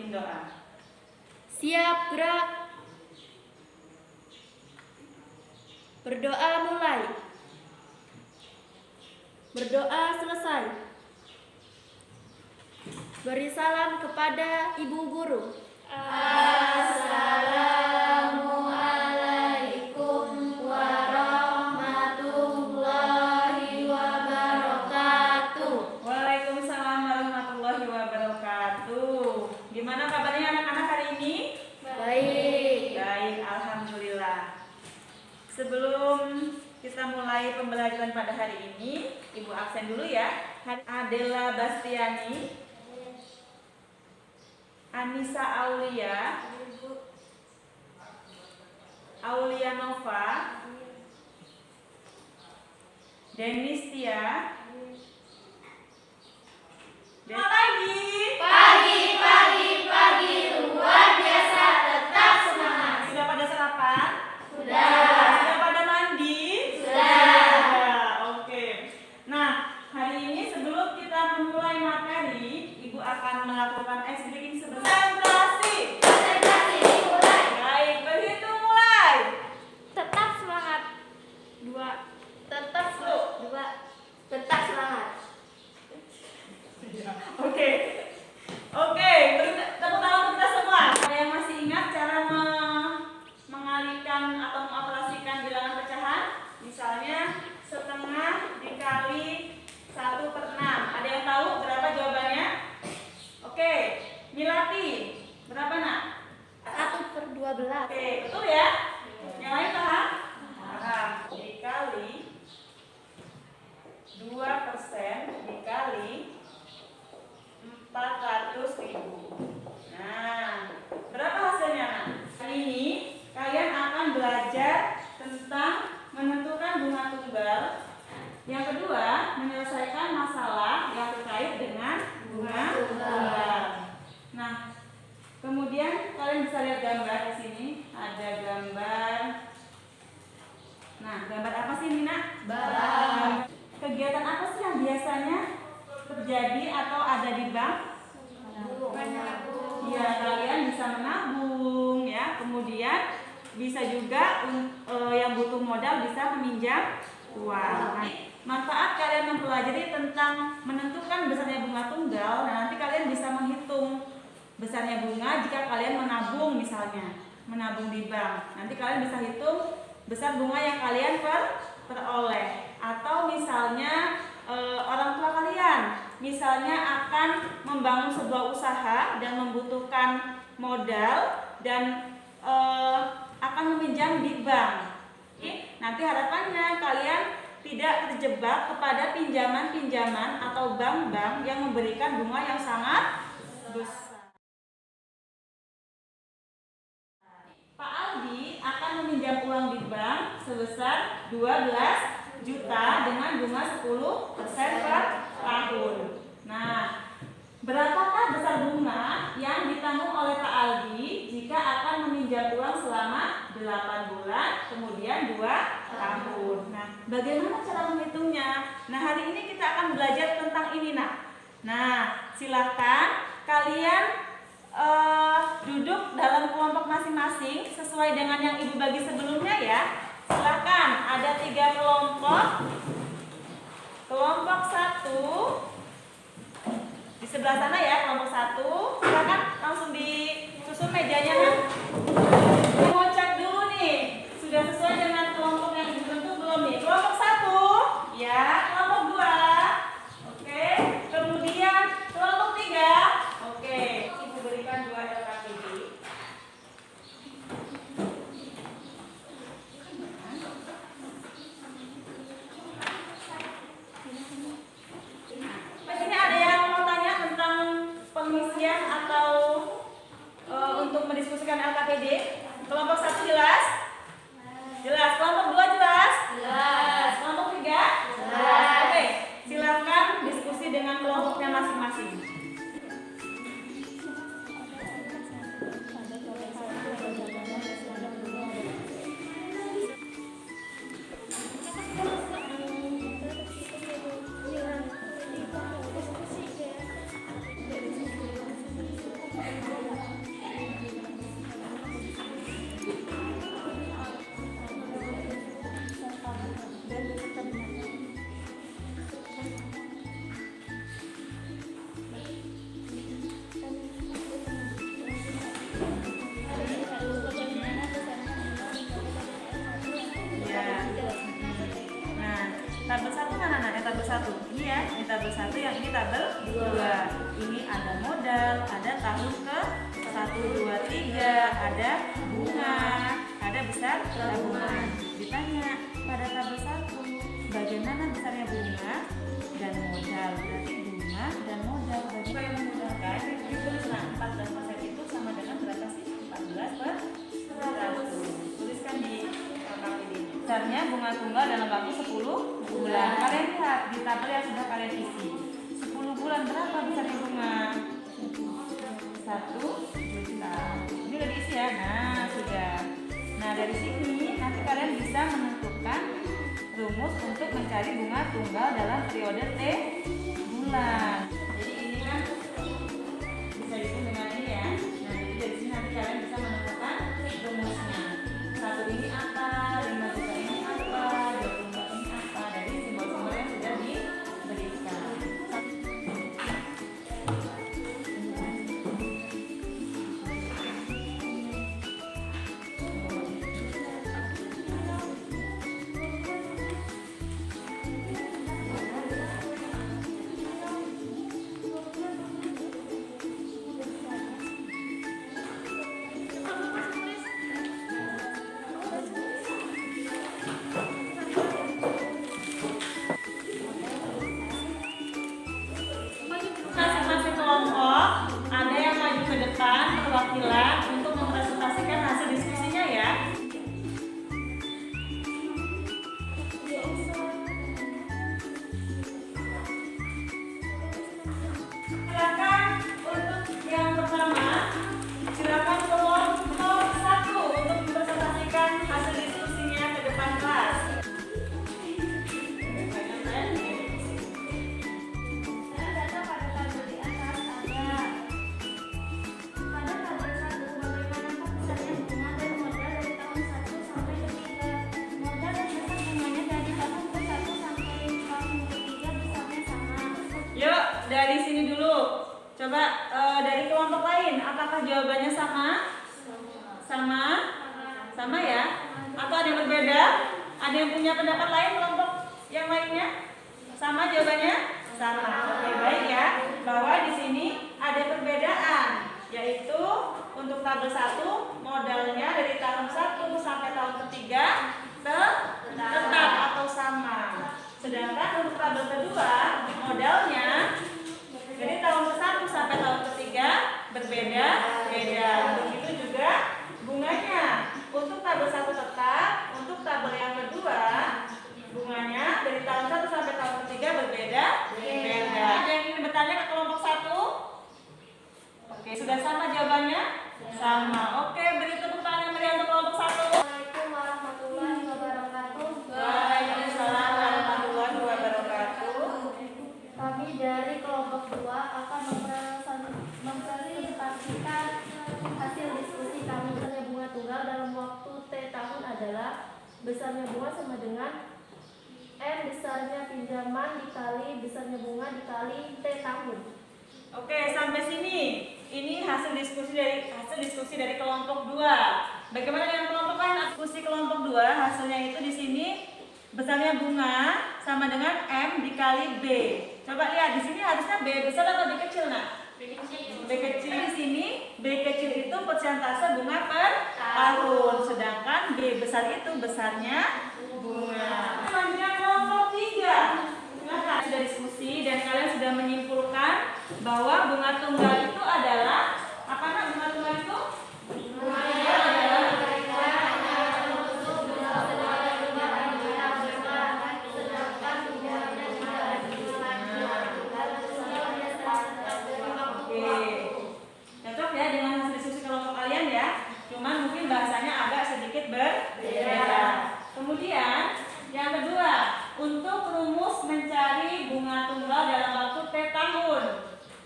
Bikin doa. Siap gerak. Berdoa mulai. Berdoa selesai. Beri salam kepada ibu guru. Assalamualaikum warahmatullahi wabarakatuh. Waalaikumsalam warahmatullahi wabarakatuh. Gimana kabarnya anak-anak hari ini? Baik. Baik, alhamdulillah. Sebelum kita mulai pembelajaran pada hari ini, Ibu absen dulu ya. Adela Bastiani, Anissa Aulia, Aulia Nova, Denis Tia. Pagi, luar biasa, tetap semangat. Sudah pada sarapan? Sudah. Sudah pada mandi? Sudah. Oke. Nah, hari ini sebelum kita memulai materi, Ibu akan melakukan speaking konsentrasi. Mulai. Baik, berhitung mulai. Tetap semangat. 2. Tetap semangat. 2. Tetap semangat. Oke. Beri tepuk tangan untuk kita semua. Ada yang masih ingat cara mengalihkan atau mengoperasikan bilangan pecahan? Misalnya setengah dikali 1/6. Ada yang tahu berapa jawabannya? Oke, Milati, berapa nak? 1/12. Oke, betul ya? Yang lain paham? Paham. Dikali 2% dikali 400.000. Nah, berapa hasilnya nak? Kali ini kalian akan belajar tentang menentukan bunga tunggal. Yang kedua, menyelesaikan masalah yang terkait dengan bunga tunggal. Nah, kemudian kalian bisa lihat gambar di sini. Ada gambar. Nah, gambar apa sih ini nak? Bank. Kegiatan apa sih yang biasanya terjadi atau ada di bank? Ya, kalian bisa menabung ya. Kemudian bisa juga yang butuh modal bisa meminjam uang. Nah, manfaat kalian mempelajari tentang menentukan besarnya bunga tunggal. Nah, nanti kalian bisa menghitung besarnya bunga jika kalian menabung, misalnya menabung di bank. Nanti kalian bisa hitung besar bunga yang kalian peroleh. Atau misalnya orang tua kalian misalnya akan membangun sebuah usaha dan membutuhkan modal dan akan meminjam di bank. Oke? Nanti harapannya kalian tidak terjebak kepada pinjaman-pinjaman atau bank-bank yang memberikan bunga yang sangat besar. Pak Aldi akan meminjam uang di bank sebesar 12 juta dengan bunga 10% per tahun. Nah, berapakah besar bunga yang ditanggung oleh Pak Aldi jika akan meminjam uang selama 8 bulan, kemudian 2 tahun? Nah, bagaimana cara menghitungnya? Nah, hari ini kita akan belajar tentang ini, nak. Nah, silakan kalian duduk dalam kelompok masing-masing sesuai dengan yang Ibu bagi sebelumnya ya. Silakan, ada 3 kelompok. Kelompok 1 di sebelah sana ya, kelompok 1. Silakan langsung disusun mejanya. Saya mau cek dulu nih, sudah sesuai dengan kelompok yang dibentuk belum nih? Kelompok 1, ya. Kelompok 2, oke. Kemudian kelompok 3, oke. Ibu berikan 2 LKPD. Tabel 1 mana nak? Tabel 1. Ini ya, ini tabel 1, yang ini tabel 2. Ini ada modal, ada tahun ke 1, 2, 3, ada bunga, ada besar tabungan. Ditanya pada tabel 1, bagaimana besarnya bunga dan modal? Berarti bunga dan modal. Bagi yang memudahkan, ditulis 14% itu sama dengan berapa sih? 14/100. Tuliskan di kotak ini. Besarnya bunga tunggal dalam waktu 10 bulan. Kalian lihat di tabel yang sudah kalian isi. 10 bulan berapa besarnya bunga? 1 juta. Ini udah diisi ya? Nah, sudah. Nah, dari sini nanti kalian bisa menentukan rumus untuk mencari bunga tunggal dalam periode T bulan. Jadi ini kan bisa dihitung dengan ini ya. Nah, jadi dari sini nanti kalian bisa menentukan rumusnya. 1 ini apa? 5 juta ini apa? 24 ini apa? Dari simbol-simbol yang sudah diberikan. Masing-masing kelompok ada yang maju ke depan perwakilan untuk mempresentasikan hasil diskusinya ya. Silakan untuk yang pertama, silakan kelompok 1 untuk mempresentasikan hasil diskusinya ke depan kelas. Data pada tabel di atas ada. Pada tabel 1, bagaimanakah besarnya bunga dan modal dari tahun 1 sampai ke 3? Modal dan besar bunganya dari tahun ke 1 sampai tahun ke 3 besarnya sama. Yuk, dari sini dulu. Coba dari kelompok lain, apakah jawabannya sama? Sama? Sama ya? Atau ada yang berbeda? Ada yang punya pendapat lain kelompok yang lainnya? Sama jawabannya? Sama. Oke, baik ya. Bahwa di sini ada perbedaan, yaitu untuk tabel 1 modalnya dari tahun 1 sampai tahun ketiga tetap atau sama. Sedangkan untuk tabel kedua modalnya dari tahun ke-1 sampai tahun ketiga berbeda-beda. Begitu juga bunganya. Untuk tabel 1 tetap, untuk tabel yang kedua bunganya dari tahun 1 sampai tahun ketiga berbeda-beda. Ada yang ingin bertanya ke kelompok 1? Oke, sudah sama jawabannya? Sama. Oke, beri tepuk tangan meriah untuk kelompok 1. Assalamualaikum warahmatullahi wabarakatuh. Waalaikumsalam warahmatullahi wabarakatuh. Kami dari kelompok 2 akan mempresentasikan hasil diskusi kami. Besarnya bunga tunggal dalam waktu T tahun adalah besarnya bunga sama dengan N besarnya pinjaman dikali besarnya bunga dikali T tahun. Oke, sampai sini. Ini hasil diskusi dari kelompok 2. Bagaimana dengan kelompok lain? Diskusi kelompok 2 hasilnya itu di sini besarnya bunga sama dengan M dikali B. Coba lihat di sini harusnya B besar atau B kecil, nak? B kecil. Di sini B kecil itu persentase bunga per tahun, sedangkan B besar itu besarnya bunga. Selanjutnya kelompok 3. Nah, sudah diskusi dan kalian sudah menyimpulkan bahwa bunga tunggal itu adalah apa, nak? Bunga tunggal itu cocok ya dengan hasil diskusi kelompok kalian ya. Cuman mungkin bahasanya agak sedikit berbeda. Kemudian yang kedua, untuk rumus mencari bunga tunggal dalam waktu T tahun.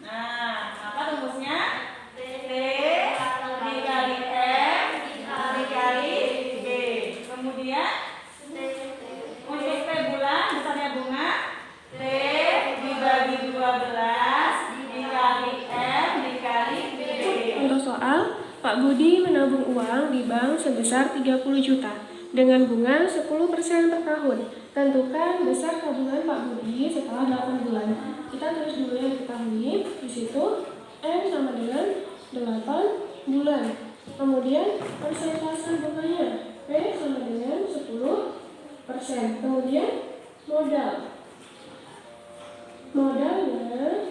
Nah, apa rumusnya? T dikali M dikali B. Kemudian untuk T bulan besarnya bunga T dibagi 12 dikali M dikali B. Untuk soal, Pak Budi menabung uang di bank sebesar 30 juta dengan bunga 10% per tahun. Tentukan besar tabungan Pak Budi setelah 8 bulan. Kita tulis dulu yang diketahui. Di situ M sama dengan 8 bulan. Kemudian persentase bunganya P sama dengan 10%. Kemudian modal. Modalnya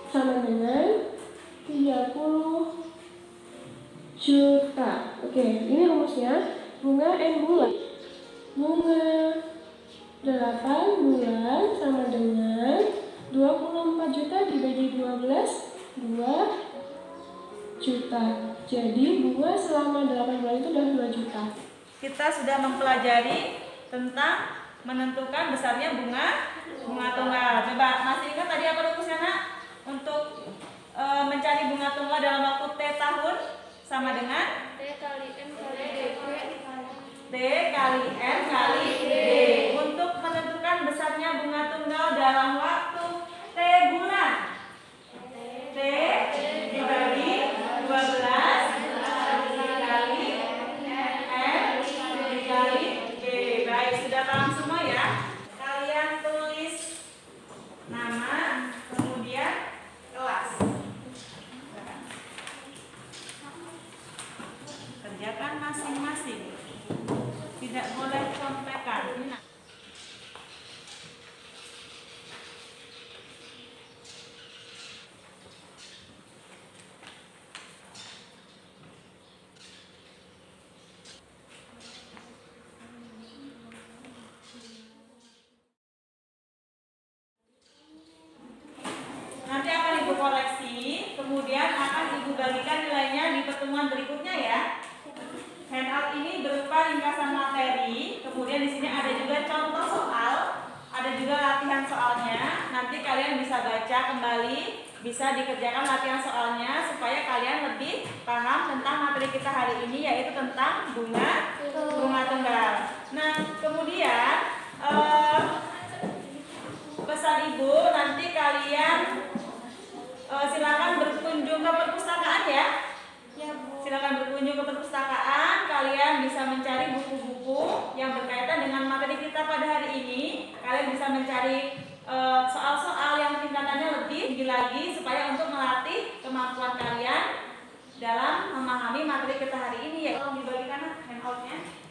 sama dengan 30 juta. Oke, ini rumusnya. Bunga N bulan. Bunga 8 bulan sama dengan 24 juta dibagi 12, 2 juta. Jadi bunga selama 8 bulan itu udah 2 juta. Kita sudah mempelajari tentang menentukan besarnya bunga tunggal. Coba masih ingat tadi apa rumusnya, Nak? Untuk mencari bunga tunggal dalam waktu T tahun sama dengan T kali M kali D T kali M kali D. Untuk menentukan besarnya bunga tunggal dalam waktu T bulan, T dibagi 12 dikali M dikali D. Baik, sudah paham semua ya? Kalian tulis nama, kemudian kelas. Kerjakan masing-masing. Tidak boleh contekan. Nanti akan Ibu koreksi, kemudian akan Ibu bagikan nilainya di pertemuan berikutnya ya. Handout ini berupa ringkasan materi, kemudian di sini ada juga contoh soal, ada juga latihan soalnya. Nanti kalian bisa baca kembali, bisa dikerjakan latihan soalnya supaya kalian lebih paham tentang materi kita hari ini, yaitu tentang bunga tunggal. Nah, kemudian pesan Ibu, nanti kalian silakan berkunjung ke perpustakaan ya. Silakan berkunjung ke perpustakaan. Kalian bisa mencari buku-buku yang berkaitan dengan materi kita pada hari ini. Kalian bisa mencari soal-soal yang tingkatannya lebih tinggi lagi supaya untuk melatih kemampuan kalian dalam memahami materi kita hari ini ya. Tolong dibagikan handoutnya.